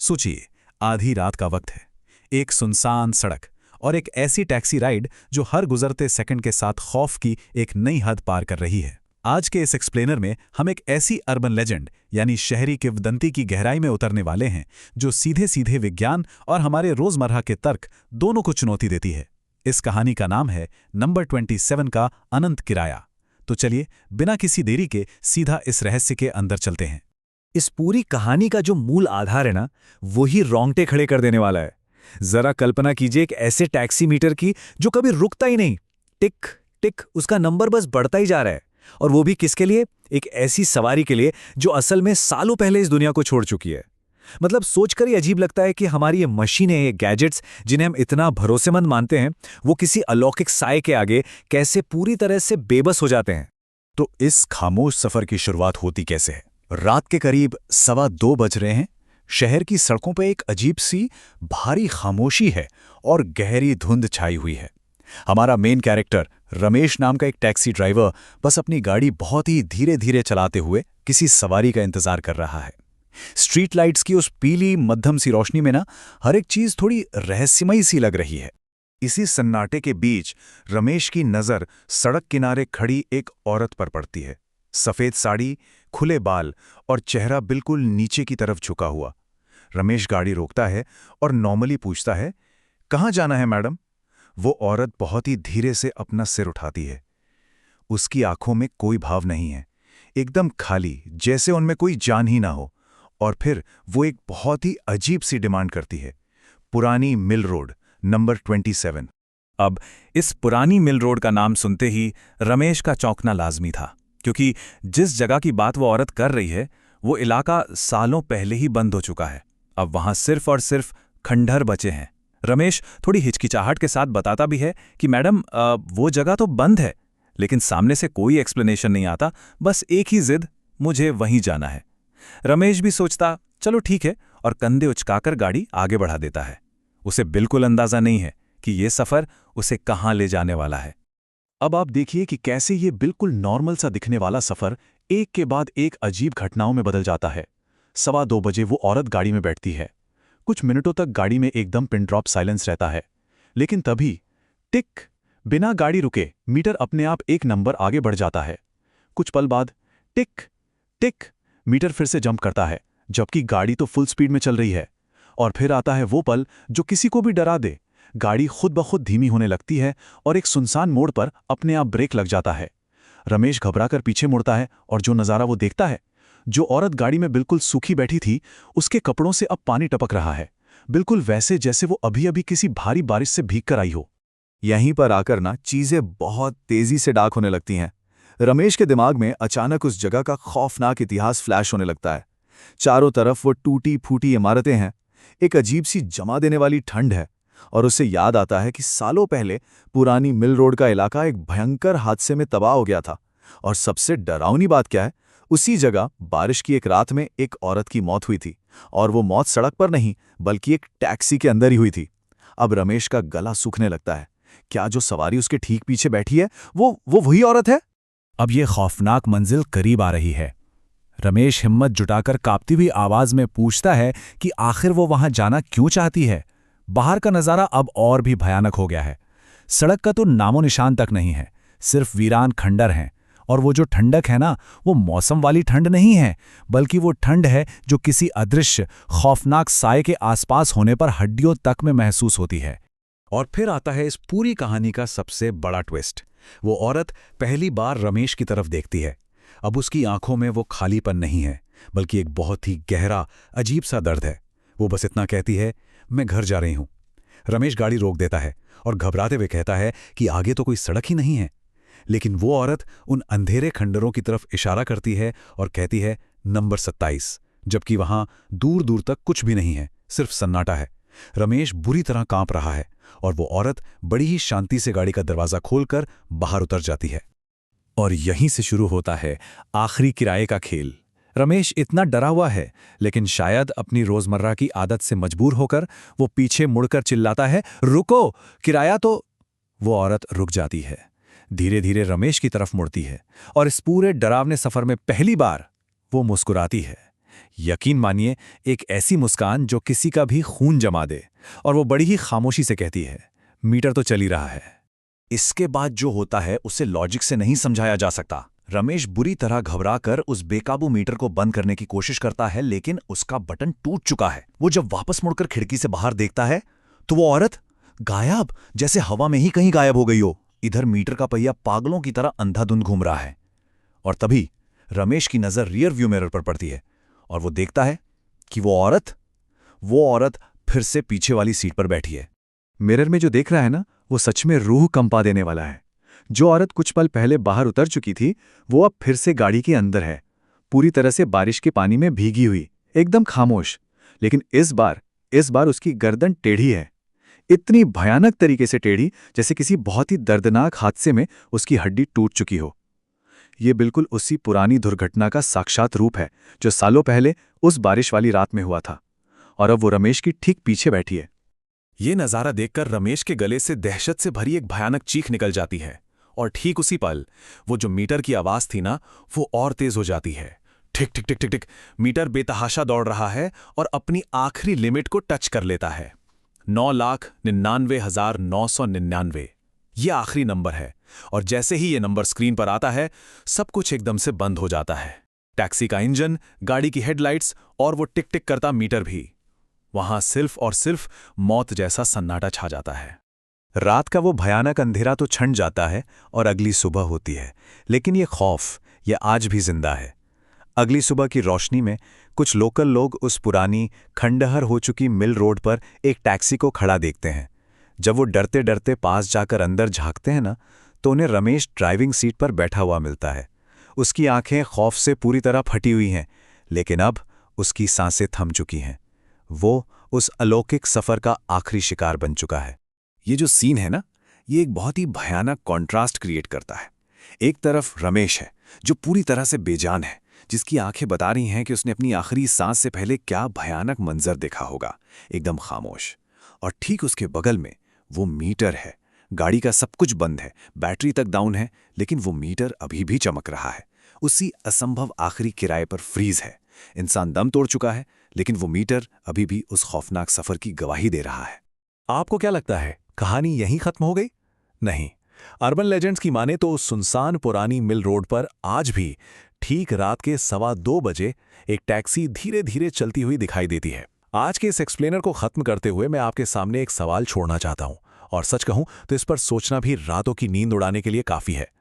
सोचिए, आधी रात का वक्त है, एक सुनसान सड़क और एक ऐसी टैक्सी राइड जो हर गुजरते सेकंड के साथ खौफ की एक नई हद पार कर रही है। आज के इस एक्सप्लेनर में हम एक ऐसी अर्बन लेजेंड यानी शहरी किंवदंती की गहराई में उतरने वाले हैं जो सीधे सीधे विज्ञान और हमारे रोजमर्रा के तर्क दोनों को चुनौती देती है। इस कहानी का नाम है नंबर 27 का अनंत किराया। तो चलिए बिना किसी देरी के सीधा इस रहस्य के अंदर चलते हैं। इस पूरी कहानी का जो मूल आधार है ना, वही रोंगटे खड़े कर देने वाला है। जरा कल्पना कीजिए एक ऐसे टैक्सी मीटर की जो कभी रुकता ही नहीं। टिक टिक उसका नंबर बस बढ़ता ही जा रहा है। और वो भी किसके लिए? एक ऐसी सवारी के लिए जो असल में सालों पहले इस दुनिया को छोड़ चुकी है। मतलब सोचकर ही अजीब लगता है कि हमारी ये मशीनें, ये गैजेट्स जिन्हें हम इतना भरोसेमंद मानते हैं, वो किसी अलौकिक साए के आगे कैसे पूरी तरह से बेबस हो जाते हैं। तो इस खामोश सफर की शुरुआत होती कैसे है? रात के करीब 2:15 बज रहे हैं। शहर की सड़कों पर एक अजीब सी भारी खामोशी है और गहरी धुंध छाई हुई है। हमारा मेन कैरेक्टर रमेश नाम का एक टैक्सी ड्राइवर बस अपनी गाड़ी बहुत ही धीरे धीरे चलाते हुए किसी सवारी का इंतजार कर रहा है। स्ट्रीट लाइट्स की उस पीली मध्यम सी रोशनी में ना हर एक चीज थोड़ी रहस्यमयी सी लग रही है। इसी सन्नाटे के बीच रमेश की नजर सड़क किनारे खड़ी एक औरत पर पड़ती है। सफेद साड़ी, खुले बाल और चेहरा बिल्कुल नीचे की तरफ झुका हुआ। रमेश गाड़ी रोकता है और नॉर्मली पूछता है, कहाँ जाना है मैडम? वो औरत बहुत ही धीरे से अपना सिर उठाती है। उसकी आंखों में कोई भाव नहीं है, एकदम खाली, जैसे उनमें कोई जान ही ना हो। और फिर वो एक बहुत ही अजीब सी डिमांड करती है, पुरानी मिल रोड नंबर 27। अब इस पुरानी मिल रोड का नाम सुनते ही रमेश का चौंकना लाजमी था, क्योंकि जिस जगह की बात वो औरत कर रही है वो इलाका सालों पहले ही बंद हो चुका है। अब वहां सिर्फ और सिर्फ खंडहर बचे हैं। रमेश थोड़ी हिचकिचाहट के साथ बताता भी है कि मैडम वो जगह तो बंद है, लेकिन सामने से कोई एक्सप्लेनेशन नहीं आता, बस एक ही जिद, मुझे वहीं जाना है। रमेश भी सोचता चलो ठीक है, और कंधे उचकाकर गाड़ी आगे बढ़ा देता है। उसे बिल्कुल अंदाजा नहीं है कि ये सफर उसे कहाँ ले जाने वाला है। अब आप देखिए कि कैसे ये बिल्कुल नॉर्मल सा दिखने वाला सफर एक के बाद एक अजीब घटनाओं में बदल जाता है। 2:15 बजे वो औरत गाड़ी में बैठती है। कुछ मिनटों तक गाड़ी में एकदम पिन ड्रॉप साइलेंस रहता है, लेकिन तभी टिक, बिना गाड़ी रुके मीटर अपने आप एक नंबर आगे बढ़ जाता है। कुछ पल बाद टिक टिक मीटर फिर से जंप करता है, जबकि गाड़ी तो फुल स्पीड में चल रही है। और फिर आता है वो पल जो किसी को भी डरा दे। गाड़ी खुद ब खुद धीमी होने लगती है और एक सुनसान मोड़ पर अपने आप ब्रेक लग जाता है। रमेश घबराकर पीछे मुड़ता है और जो नज़ारा वो देखता है, जो औरत गाड़ी में बिल्कुल सूखी बैठी थी, उसके कपड़ों से अब पानी टपक रहा है, बिल्कुल वैसे जैसे वो अभी अभी किसी भारी बारिश से भीग कर आई हो। यहीं पर आकर ना चीजें बहुत तेजी से डार्क होने लगती हैं। रमेश के दिमाग में अचानक उस जगह का खौफनाक इतिहास फ्लैश होने लगता है। चारों तरफ वो टूटी फूटी इमारतें हैं, एक अजीब सी जमा देने वाली ठंड है, और उसे याद आता है कि सालों पहले पुरानी मिल रोड का इलाका एक भयंकर हादसे में तबाह हो गया था। और सबसे डरावनी बात क्या है, उसी जगह बारिश की एक रात में एक औरत की मौत हुई थी, और वो मौत सड़क पर नहीं बल्कि एक टैक्सी के अंदर ही हुई थी। अब रमेश का गला सूखने लगता है। क्या जो सवारी उसके ठीक पीछे बैठी है वो वही औरत है? अब ये खौफनाक मंजिल करीब आ रही है। रमेश हिम्मत जुटाकर कांपती हुई आवाज में पूछता है कि आखिर वो वहां जाना क्यों चाहती है। बाहर का नजारा अब और भी भयानक हो गया है। सड़क का तो नामो निशान तक नहीं है, सिर्फ वीरान खंडर हैं। और वो जो ठंडक है ना, वो मौसम वाली ठंड नहीं है, बल्कि वो ठंड है जो किसी अदृश्य खौफनाक साए के आसपास होने पर हड्डियों तक में महसूस होती है। और फिर आता है इस पूरी कहानी का सबसे बड़ा ट्विस्ट। वो औरत पहली बार रमेश की तरफ देखती है। अब उसकी आंखों में वो खालीपन नहीं है, बल्कि एक बहुत ही गहरा अजीब सा दर्द है। वो बस इतना कहती है, मैं घर जा रही हूं। रमेश गाड़ी रोक देता है और घबराते हुए कहता है कि आगे तो कोई सड़क ही नहीं है। लेकिन वो औरत उन अंधेरे खंडरों की तरफ इशारा करती है और कहती है नंबर 27, जबकि वहां दूर दूर तक कुछ भी नहीं है, सिर्फ सन्नाटा है। रमेश बुरी तरह कांप रहा है और वो औरत बड़ी ही शांति से गाड़ी का दरवाजा खोलकर बाहर उतर जाती है। और यहीं से शुरू होता है आखिरी किराए का खेल। रमेश इतना डरा हुआ है, लेकिन शायद अपनी रोजमर्रा की आदत से मजबूर होकर वो पीछे मुड़कर चिल्लाता है, रुको, किराया तो। वो औरत रुक जाती है, धीरे धीरे रमेश की तरफ मुड़ती है और इस पूरे डरावने सफर में पहली बार वो मुस्कुराती है। यकीन मानिए, एक ऐसी मुस्कान जो किसी का भी खून जमा दे। और वो बड़ी ही खामोशी से कहती है, मीटर तो चल ही रहा है। इसके बाद जो होता है उसे लॉजिक से नहीं समझाया जा सकता। रमेश बुरी तरह घबराकर उस बेकाबू मीटर को बंद करने की कोशिश करता है, लेकिन उसका बटन टूट चुका है। वो जब वापस मुड़कर खिड़की से बाहर देखता है तो वो औरत गायब, जैसे हवा में ही कहीं गायब हो गई हो। इधर मीटर का पहिया पागलों की तरह अंधाधुंध घूम रहा है। और तभी रमेश की नजर रियर व्यू मिरर पर पड़ती है और वो देखता है कि वो औरत फिर से पीछे वाली सीट पर बैठी है। मिरर में जो देख रहा है ना, वो सच में रूह कंपा देने वाला है। जो औरत कुछ पल पहले बाहर उतर चुकी थी, वो अब फिर से गाड़ी के अंदर है, पूरी तरह से बारिश के पानी में भीगी हुई, एकदम खामोश। लेकिन इस बार उसकी गर्दन टेढ़ी है, इतनी भयानक तरीके से टेढ़ी जैसे किसी बहुत ही दर्दनाक हादसे में उसकी हड्डी टूट चुकी हो। ये बिल्कुल उसी पुरानी दुर्घटना का साक्षात रूप है जो सालों पहले उस बारिश वाली रात में हुआ था, और अब वो रमेश की ठीक पीछे बैठी है। ये नज़ारा देखकर रमेश के गले से दहशत से भरी एक भयानक चीख निकल जाती है। और ठीक उसी पल वो जो मीटर की आवाज़ थी ना, वो और तेज हो जाती है। टिक टिक टिक टिक टिक। मीटर बेतहाशा दौड़ रहा है और अपनी आखिरी लिमिट को टच कर लेता है। 9,99,999। ये आखिरी नंबर है। और जैसे ही ये नंबर स्क्रीन पर आता है, सब कुछ एकदम से बंद हो जाता है। टैक्सी का इंजन, गाड़ी की हेडलाइट्स और वो टिक टिक करता मीटर भी। वहां सिर्फ और सिर्फ मौत जैसा सन्नाटा छा जाता है। रात का वो भयानक अंधेरा तो छंट जाता है और अगली सुबह होती है, लेकिन ये खौफ ये आज भी जिंदा है। अगली सुबह की रोशनी में कुछ लोकल लोग उस पुरानी खंडहर हो चुकी मिल रोड पर एक टैक्सी को खड़ा देखते हैं। जब वो डरते डरते पास जाकर अंदर झांकते हैं ना, तो उन्हें रमेश ड्राइविंग सीट पर बैठा हुआ मिलता है। उसकी आंखें खौफ से पूरी तरह फटी हुई हैं, लेकिन अब उसकी सांसें थम चुकी हैं। वो उस अलौकिक सफर का आखिरी शिकार बन चुका है। ये जो सीन है ना, ये एक बहुत ही भयानक कॉन्ट्रास्ट क्रिएट करता है। एक तरफ रमेश है जो पूरी तरह से बेजान है, जिसकी आंखें बता रही हैं कि उसने अपनी आखिरी सांस से पहले क्या भयानक मंजर देखा होगा, एकदम खामोश। और ठीक उसके बगल में वो मीटर है। गाड़ी का सब कुछ बंद है, बैटरी तक डाउन है, लेकिन वो मीटर अभी भी चमक रहा है। उसी असंभव आखिरी किराए पर फ्रीज है। इंसान दम तोड़ चुका है, लेकिन वो मीटर अभी भी उस खौफनाक सफर की गवाही दे रहा है। आपको क्या लगता है, कहानी यहीं खत्म हो गई? नहीं। अर्बन लेजेंड्स की माने तो उस सुनसान पुरानी मिल रोड पर आज भी ठीक रात के 2:15 बजे एक टैक्सी धीरे धीरे चलती हुई दिखाई देती है। आज के इस एक्सप्लेनर को खत्म करते हुए मैं आपके सामने एक सवाल छोड़ना चाहता हूं, और सच कहूं तो इस पर सोचना भी रातों की नींद उड़ाने के लिए काफी है।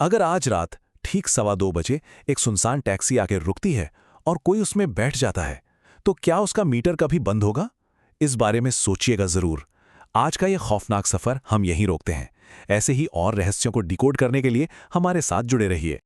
अगर आज रात ठीक 2:15 बजे एक सुनसान टैक्सी आकर रुकती है और कोई उसमें बैठ जाता है, तो क्या उसका मीटर कभी बंद होगा? इस बारे में सोचिएगा जरूर। आज का यह खौफनाक सफर हम यहीं रोकते हैं। ऐसे ही और रहस्यों को डिकोड करने के लिए हमारे साथ जुड़े रहिए।